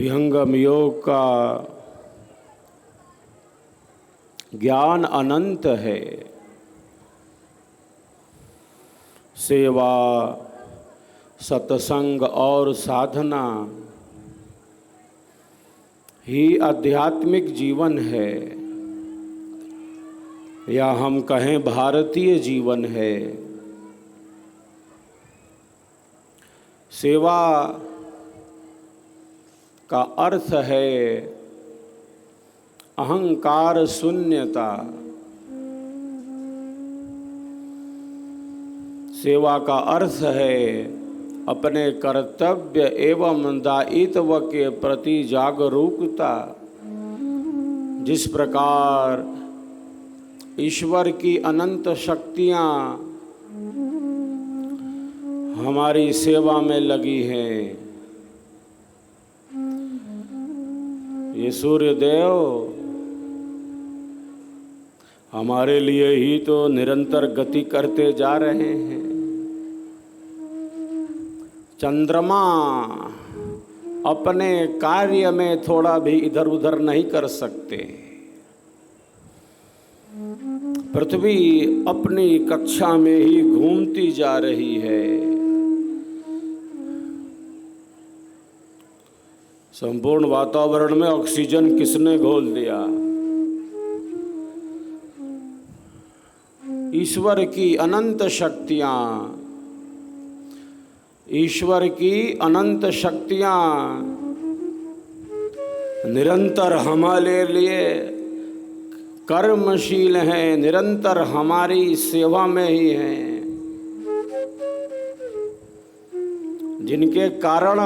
विहंगम योग का ज्ञान अनंत है। सेवा, सत्संग और साधना ही आध्यात्मिक जीवन है, या हम कहें भारतीय जीवन है। सेवा का अर्थ है अहंकार शून्यता। सेवा का अर्थ है अपने कर्तव्य एवं दायित्व के प्रति जागरूकता। जिस प्रकार ईश्वर की अनंत शक्तियाँ हमारी सेवा में लगी हैं। ये सूर्य देव हमारे लिए ही तो निरंतर गति करते जा रहे हैं। चंद्रमा अपने कार्य में थोड़ा भी इधर उधर नहीं कर सकते। पृथ्वी अपनी कक्षा में ही घूमती जा रही है। संपूर्ण वातावरण में ऑक्सीजन किसने घोल दिया? ईश्वर की अनंत शक्तियाँ, ईश्वर की अनंत शक्तियाँ निरंतर हमारे लिए कर्मशील हैं, निरंतर हमारी सेवा में ही हैं, जिनके कारण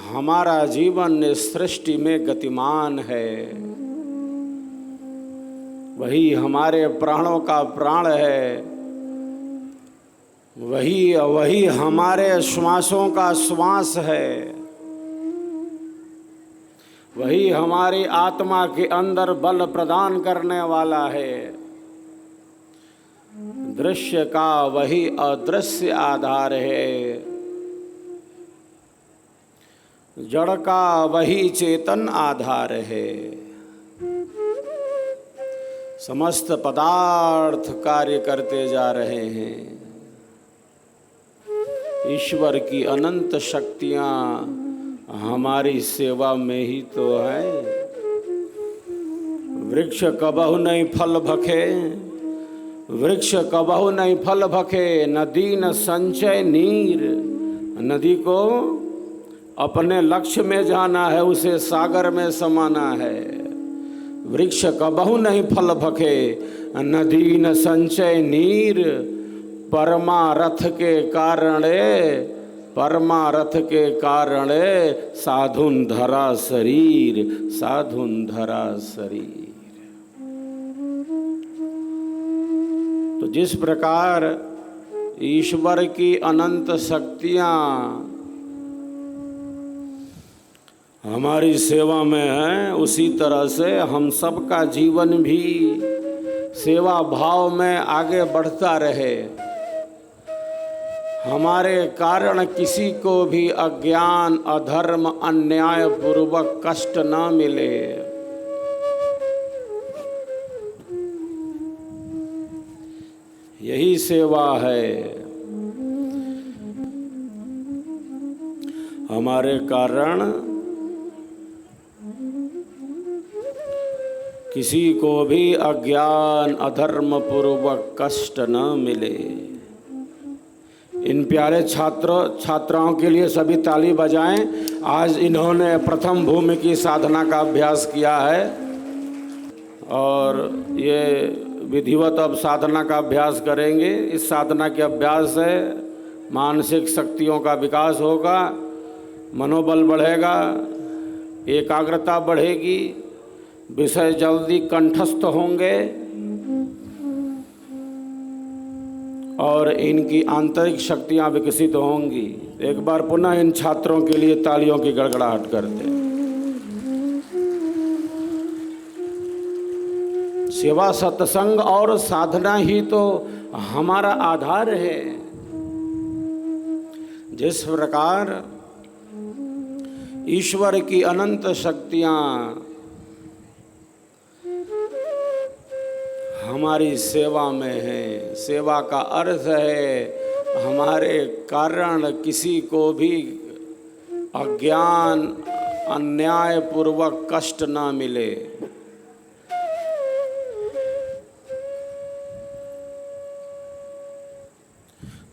हमारा जीवन इस सृष्टि में गतिमान है। वही हमारे प्राणों का प्राण है, वही हमारे श्वासों का श्वास है, वही हमारी आत्मा के अंदर बल प्रदान करने वाला है। दृश्य का वही अदृश्य आधार है, जड़ का वही चेतन आधार है। समस्त पदार्थ कार्य करते जा रहे हैं। ईश्वर की अनंत शक्तियाँ हमारी सेवा में ही तो है। वृक्ष कबहु नहीं फल भखे, वृक्ष कबहु नहीं फल भखे, नदी न संचय नीर। नदी को अपने लक्ष्य में जाना है, उसे सागर में समाना है। वृक्ष कबहु नहीं फल भखे, नदी न संचय नीर। परमारथ के कारण साधुन धरा शरीर, साधुन धरा शरीर। तो जिस प्रकार ईश्वर की अनंत शक्तियाँ हमारी सेवा में है, उसी तरह से हम सबका जीवन भी सेवा भाव में आगे बढ़ता रहे। हमारे कारण किसी को भी अज्ञान, अधर्म, अन्याय पूर्वक कष्ट न मिले। यही सेवा है। हमारे कारण किसी को भी अज्ञान, अधर्म पूर्वक कष्ट न मिले। इन प्यारे छात्राओं के लिए सभी ताली बजाएं। आज इन्होंने प्रथम भूमि की साधना का अभ्यास किया है और ये विधिवत अब साधना का अभ्यास करेंगे। इस साधना के अभ्यास से मानसिक शक्तियों का विकास होगा, मनोबल बढ़ेगा, एकाग्रता बढ़ेगी, विषय जल्दी कंठस्थ होंगे और इनकी आंतरिक शक्तियां विकसित होंगी। एक बार पुनः इन छात्रों के लिए तालियों की गड़गड़ाहट करते हैं। सेवा, सत्संग और साधना ही तो हमारा आधार है। जिस प्रकार ईश्वर की अनंत शक्तियाँ हमारी सेवा में हैं। सेवा का अर्थ है हमारे कारण किसी को भी अज्ञान अन्यायपूर्वक कष्ट ना मिले।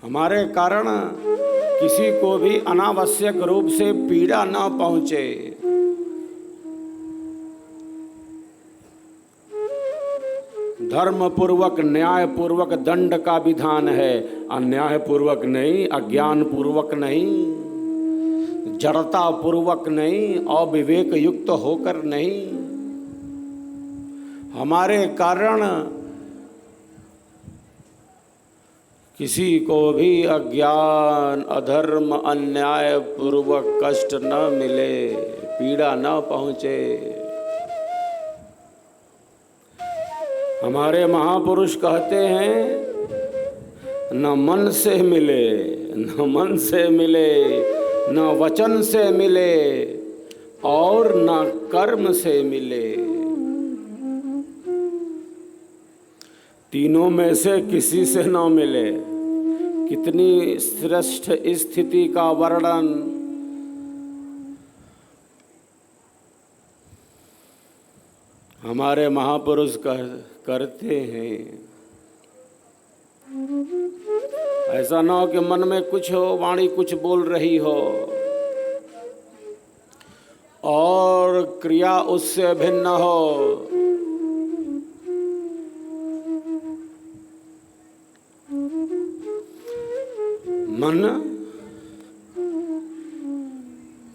हमारे कारण किसी को भी अनावश्यक रूप से पीड़ा न पहुंचे। धर्मपूर्वक न्यायपूर्वक दंड का विधान है, अन्यायपूर्वक नहीं, अज्ञानपूर्वक नहीं, जड़तापूर्वक नहीं, अविवेक युक्त होकर नहीं। हमारे कारण किसी को भी अज्ञान अधर्म अन्यायपूर्वक कष्ट न मिले, पीड़ा न पहुँचे। हमारे महापुरुष कहते हैं न मन से मिले, न मन से मिले, न वचन से मिले और न कर्म से मिले। तीनों में से किसी से न मिले। कितनी श्रेष्ठ स्थिति का वर्णन हमारे महापुरुष करते हैं। ऐसा ना हो कि मन में कुछ हो, वाणी कुछ बोल रही हो और क्रिया उससे भिन्न हो। मन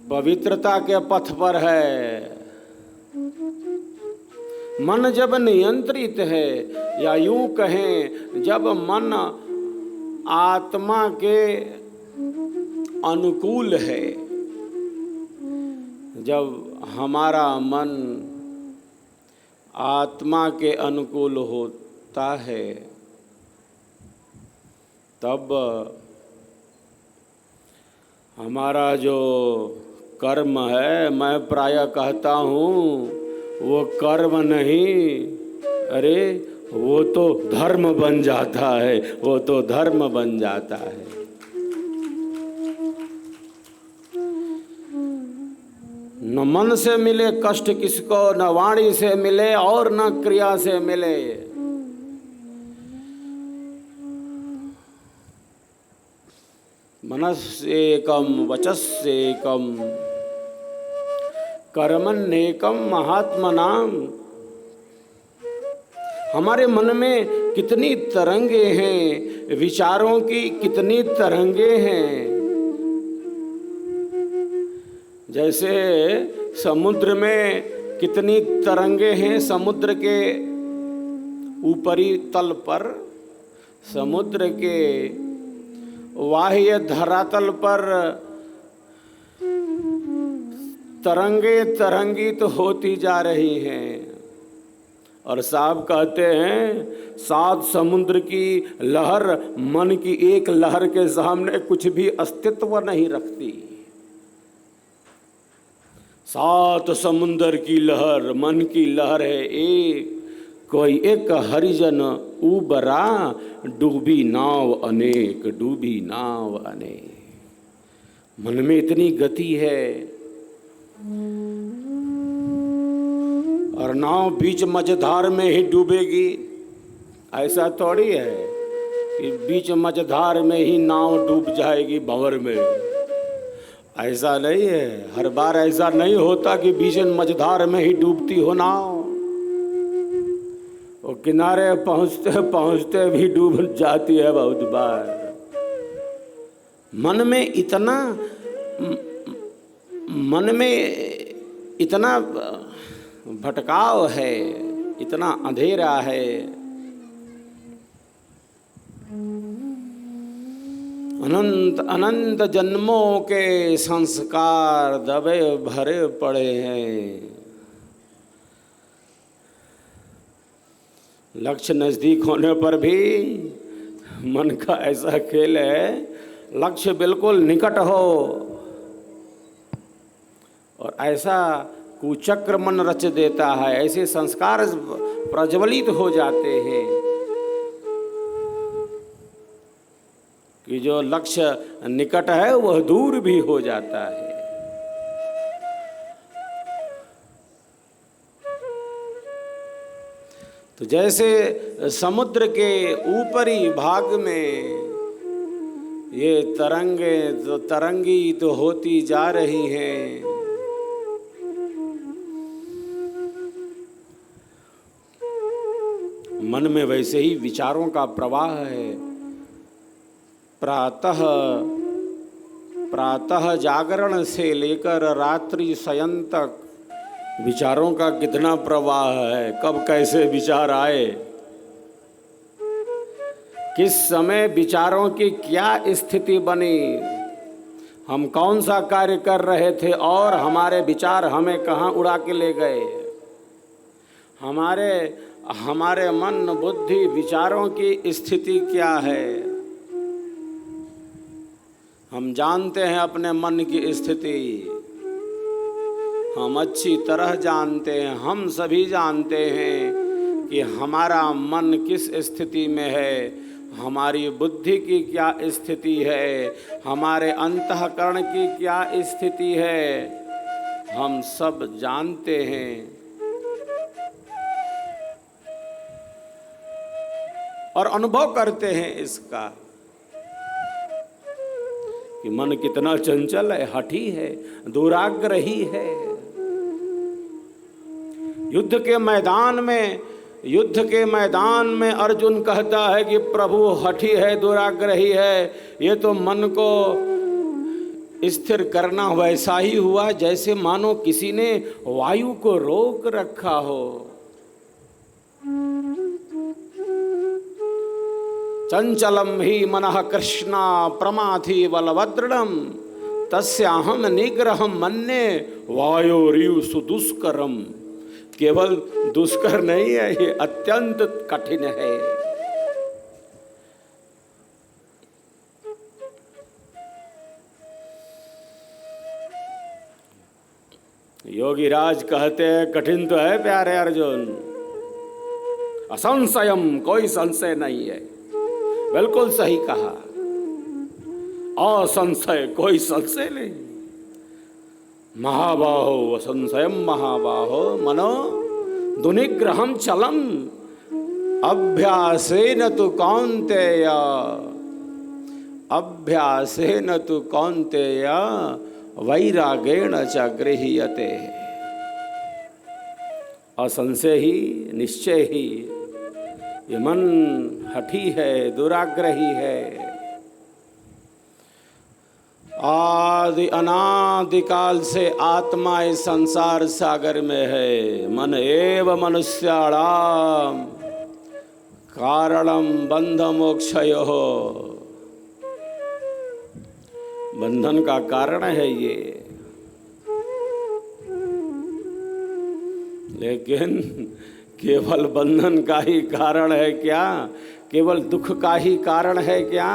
पवित्रता के पथ पर है। मन जब नियंत्रित है, या यूं कहें जब मन आत्मा के अनुकूल है, जब हमारा मन आत्मा के अनुकूल होता है, तब हमारा जो कर्म है, मैं प्रायः कहता हूँ वो कर्म नहीं, अरे वो तो धर्म बन जाता है, वो तो धर्म बन जाता है। न मन से मिले कष्ट किसको, न वाणी से मिले और न क्रिया से मिले। मनस्येकम वचस्येकम कर्मण्येकम महात्मनाम। हमारे मन में कितनी तरंगे हैं, विचारों की कितनी तरंगे हैं। जैसे समुद्र में कितनी तरंगे हैं, समुद्र के ऊपरी तल पर, समुद्र के बाह्य धरातल पर तरंगे तरंगित होती जा रही हैं। और साहब कहते हैं 7 समुद्र की लहर मन की एक लहर के सामने कुछ भी अस्तित्व नहीं रखती। 7 समुद्र की लहर मन की लहर है एक, कोई एक हरिजन उबरा, डूबी नाव अनेक, डूबी नाव अनेक। मन में इतनी गति है और नाव बीच मझधार में ही डूबेगी, ऐसा थोड़ी है कि बीच मझधार में ही नाव डूब जाएगी भंवर में। ऐसा नहीं है, हर बार ऐसा नहीं होता कि बीच मझधार में ही डूबती हो नाव। वो किनारे पहुंचते पहुंचते भी डूब जाती है बहुत बार। मन में इतना भटकाव है, इतना अंधेरा है। अनंत अनंत जन्मों के संस्कार दबे भरे पड़े हैं। लक्ष्य नज़दीक होने पर भी मन का ऐसा खेल है, लक्ष्य बिल्कुल निकट हो और ऐसा कुचक्र मन रच देता है, ऐसे संस्कार प्रज्वलित हो जाते हैं कि जो लक्ष्य निकट है वह दूर भी हो जाता है। तो जैसे समुद्र के ऊपरी भाग में ये तरंगें तो तरंगित तो होती जा रही हैं, मन में वैसे ही विचारों का प्रवाह है। प्रातः जागरण से लेकर रात्रि शयन तक विचारों का कितना प्रवाह है। कब कैसे विचार आए, किस समय विचारों की क्या स्थिति बनी, हम कौन सा कार्य कर रहे थे और हमारे विचार हमें कहाँ उड़ा के ले गए। हमारे मन बुद्धि विचारों की स्थिति क्या है, हम जानते हैं अपने मन की स्थिति, हम अच्छी तरह जानते हैं, हम सभी जानते हैं कि हमारा मन किस स्थिति में है, हमारी बुद्धि की क्या स्थिति है, हमारे अंतःकरण की क्या स्थिति है, हम सब जानते हैं। और अनुभव करते हैं इसका कि मन कितना चंचल है, हठी है, दुराग्रही है। युद्ध के मैदान में अर्जुन कहता है कि प्रभु हठी है, दुराग्रही है। ये तो मन को स्थिर करना वैसा ही हुआ जैसे मानो किसी ने वायु को रोक रखा हो। चंचलम ही मनः कृष्णा प्रमाथि बलवदृढ़म तस्याहम निग्रहम मन्ये वायोरिव सुदुष्करम। केवल दुष्कर नहीं है, ये अत्यंत कठिन है। योगीराज कहते हैं कठिन तो है प्यारे अर्जुन, असंशयम, कोई संशय नहीं है। बिल्कुल सही कहा, असंशय, कोई संशय नहीं। महाबाहो असंशयम महाबाहो मनो दुनिग्रहम चलम अभ्यासेन तु कौन्तेय, अभ्यासेन तु कौन्तेय वैरागेण च गृह्यते। असंशय ही, निश्चय ही, ये मन हठी है, दुराग्रही है। आदि अनादि काल से आत्मा इस संसार सागर में है। मन एव मनुष्याणाम कारणम बंध मोक्षयोः, बंधन का कारण है ये। लेकिन केवल बंधन का ही कारण है क्या? केवल दुख का ही कारण है क्या?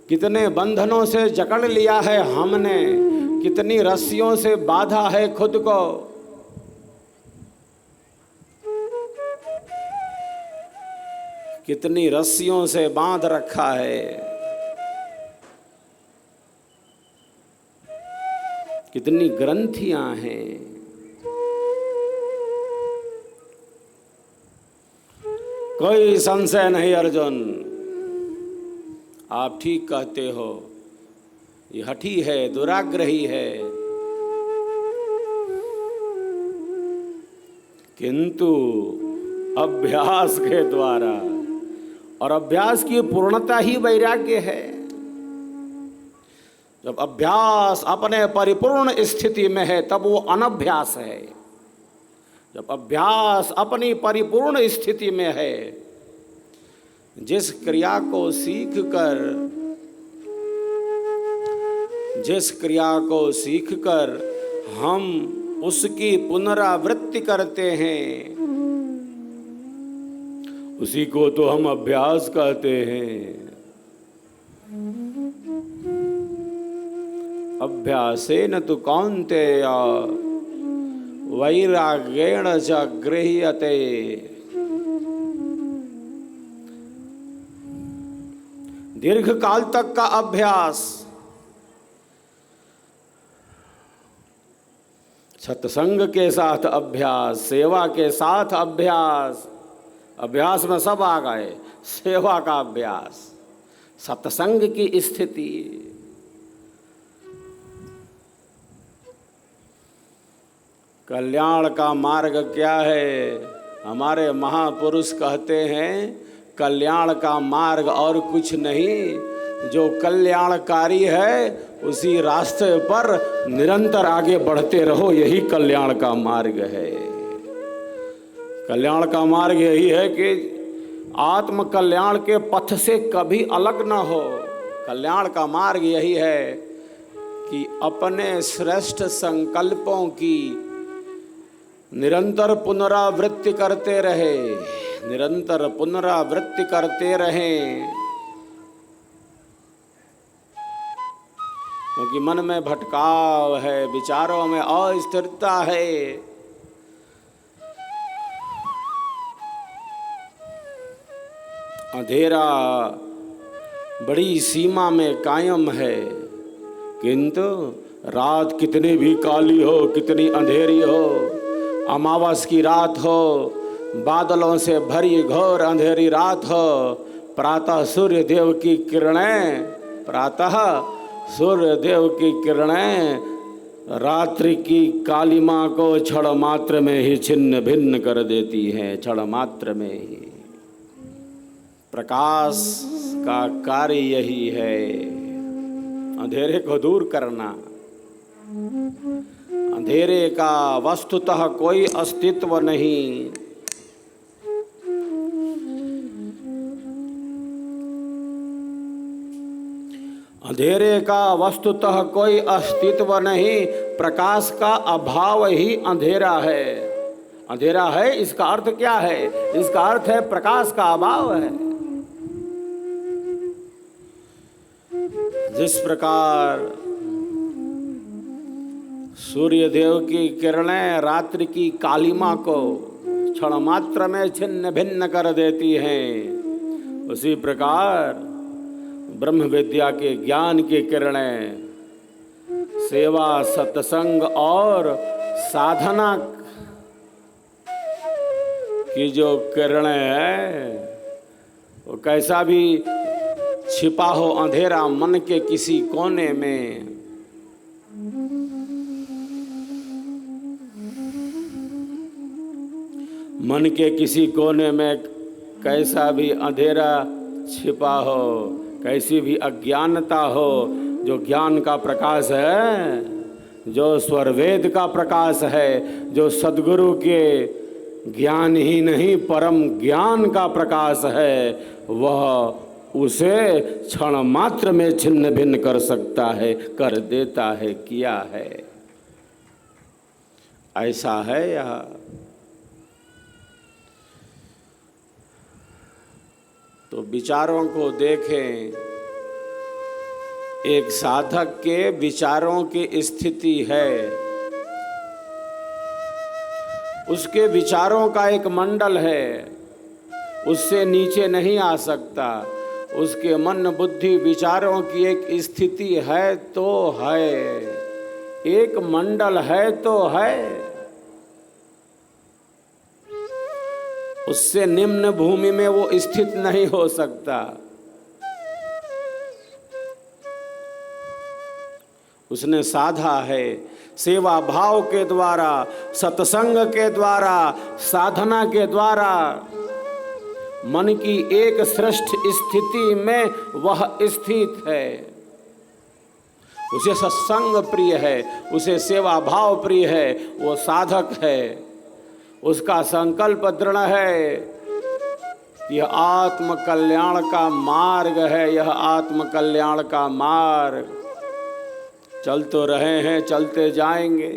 कितने बंधनों से जकड़ लिया है हमने, कितनी रस्सियों से बांधा है खुद को। कितनी रस्सियों से बांध रखा है, कितनी ग्रंथियां हैं। कोई संशय नहीं अर्जुन, आप ठीक कहते हो, ये हठी है, दुराग्रही है। किंतु अभ्यास के द्वारा, और अभ्यास की पूर्णता ही वैराग्य है। जब अभ्यास अपने परिपूर्ण स्थिति में है तब वो अनभ्यास है। जब अभ्यास अपनी परिपूर्ण स्थिति में है, जिस क्रिया को सीखकर हम उसकी पुनरावृत्ति करते हैं, उसी को तो हम अभ्यास कहते हैं। अभ्यासेन तु कौन्तेय वैराग्येण च गृह्यते। दीर्घ काल तक का अभ्यास, सत्संग के साथ अभ्यास, सेवा के साथ अभ्यास, अभ्यास में सब आ गए, सेवा का अभ्यास, सत्संग की स्थिति। कल्याण का मार्ग क्या है? हमारे महापुरुष कहते हैं कल्याण का मार्ग और कुछ नहीं, जो कल्याणकारी है उसी रास्ते पर निरंतर आगे बढ़ते रहो, यही कल्याण का मार्ग है। कल्याण का मार्ग यही है कि आत्म कल्याण के पथ से कभी अलग न हो। कल्याण का मार्ग यही है कि अपने श्रेष्ठ संकल्पों की निरंतर पुनरावृत्ति करते रहे, निरंतर पुनरावृत्ति करते रहें। क्योंकि मन में भटकाव है, विचारों में अस्थिरता है। अंधेरा बड़ी सीमा में कायम है, किंतु रात कितनी भी काली हो, कितनी अंधेरी हो, अमावस की रात हो, बादलों से भरी घोर अंधेरी रात हो, प्रातः सूर्य देव की किरणें, प्रातः सूर्य देव की किरणें रात्रि की कालिमा को क्षण मात्र में ही छिन्न भिन्न कर देती हैं। क्षण मात्र में ही प्रकाश का कार्य यही है, अंधेरे को दूर करना। अंधेरे का वस्तुतः कोई अस्तित्व नहीं। अंधेरे का वस्तुतः कोई अस्तित्व नहीं, प्रकाश का अभाव ही अंधेरा है। अंधेरा है इसका अर्थ क्या है? इसका अर्थ है प्रकाश का अभाव है। जिस प्रकार सूर्य देव की किरणें रात्रि की कालिमा को क्षण मात्र में छिन्न भिन्न कर देती हैं, उसी प्रकार ब्रह्म विद्या के ज्ञान की किरणें, सेवा, सत्संग और साधना की जो किरणें हैं, वो कैसा भी छिपा हो अंधेरा मन के किसी कोने में, मन के किसी कोने में कैसा भी अंधेरा छिपा हो, कैसी भी अज्ञानता हो, जो ज्ञान का प्रकाश है, जो स्वरवेद का प्रकाश है, जो सद्गुरु के ज्ञान ही नहीं परम ज्ञान का प्रकाश है, वह उसे क्षण मात्र में छिन्न भिन्न कर सकता है, कर देता है, किया है। ऐसा है यह। तो विचारों को देखें, एक साधक के विचारों की स्थिति है, उसके विचारों का एक मंडल है, उससे नीचे नहीं आ सकता। उसके मन बुद्धि विचारों की एक स्थिति है तो है, एक मंडल है तो है, उससे निम्न भूमि में वो स्थित नहीं हो सकता। उसने साधा है सेवा भाव के द्वारा, सत्संग के द्वारा, साधना के द्वारा। मन की एक श्रेष्ठ स्थिति में वह स्थित है। उसे सत्संग प्रिय है, उसे सेवा भाव प्रिय है, वो साधक है। उसका संकल्प दृढ़ है, यह आत्म कल्याण का मार्ग है, यह आत्म कल्याण का मार्ग। चल तो रहे हैं, चलते जाएंगे।